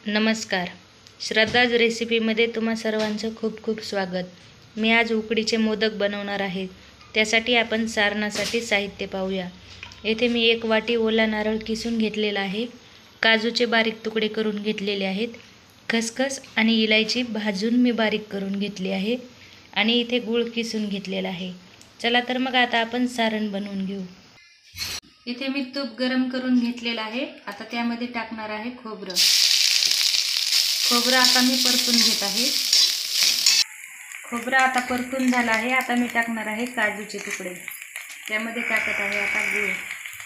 नमस्कार. श्रद्धाज रेसिपीमध्ये तुम्हा सर्वांचं खूप खूप स्वागत. मी आज उकडीचे मोदक बनवणार आहे. त्यासाठी आपण सारणासाठी साहित्य पाहूया. येथे मी 1 वाटी ओला नारळ किसून घेतलेला आहे. काजूचे बारीक तुकडे करून घेतलेले आहेत. खसखस आणि इलायची भाजून मी बारीक करून घेतली आहे आणि इथे गूळ किसून घेतलेला आहे. चला तर मग आता आपण सारण बनवून घेऊ. इथे मी तूप गरम करून घेतलेलं आहे. आता त्यामध्ये टाकणार आहे खोबरं आता मी परतून घेत आहे. खोबरं आता परतून झालं आहे. आता मी टाकणार आहे काजूचे तुकडे. त्यामध्ये टाकत आहे आता गूळ,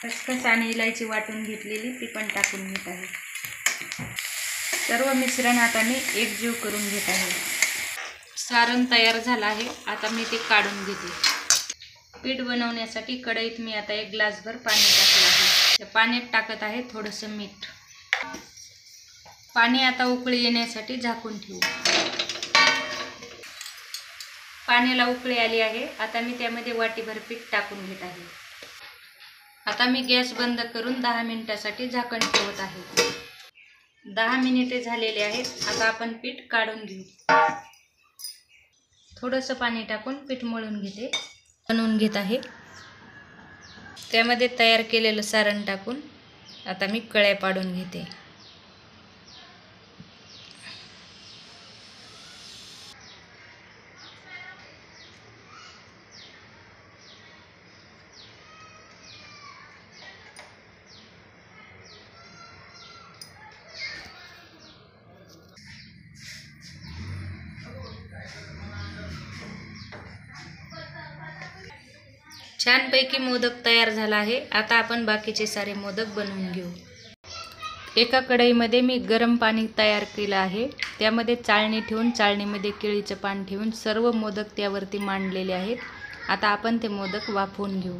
खसखस आणि इलायची वाटून घेतलेली ती पण टाकून घेत आहे. सर्व मिश्रण आता मी एकजीव करून घेत आहे. सारण तयार झालं आहे. आता मी ते काढून घेते. पीठ बनवण्यासाठी कढईत मी आता 1 ग्लासभर पाणी टाकलं आहे. त्या पाण्यात टाकत आहे थोडंसं मीठ. पाणी आता उकळी येण्यासाठी झाकून ठेवू. पाण्याला उकळी आली आहे. आता मी त्यामध्ये वाटीभर पीठ टाकून घेत आहे. आता मी गॅस बंद करून 10 मिनिटासाठी झाकण ठेवत आहे. 10 मिनिटे झालेले आहेत. आता आपण पीठ काढून घेऊ. थोडंसं पाणी टाकून पीठ मळून बनवून घेत आहे. त्यामध्ये तयार केलेलं सारण टाकून आता मी कळ्या पाडून घेते. छानपैकी मोदक तयार झाला आहे. आता आपण बाकीचे सारे मोदक बनवून घेऊ. एका कढईमध्ये मी गरम पाणी तयार केलं आहे. त्यामध्ये चाळणी ठेवून चाळणीमध्ये केळीचं पान ठेवून सर्व मोदक त्यावरती मांडलेले आहेत. आता आपण ते मोदक वाफवून घेऊ.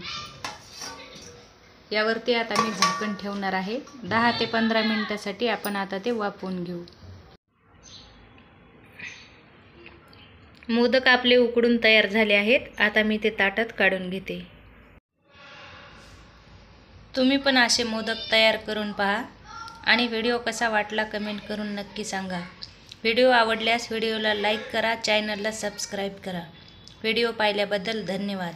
यावरती आता मी झाकण ठेवणार आहे. 10 ते 15 मिनिटासाठी आपण आता ते वाफवून घेऊ. मोदक आपले उकडून तयार झाले आहेत. आता मी ते ताटात काढून घेते. तुम्ही पण असे मोदक तयार करून पहा आणि व्हिडिओ कसा वाटला कमेंट करून नक्की सांगा. व्हिडिओ आवडल्यास व्हिडिओला लाईक करा, चॅनलला सबस्क्राईब करा. व्हिडिओ पाहिल्याबद्दल धन्यवाद.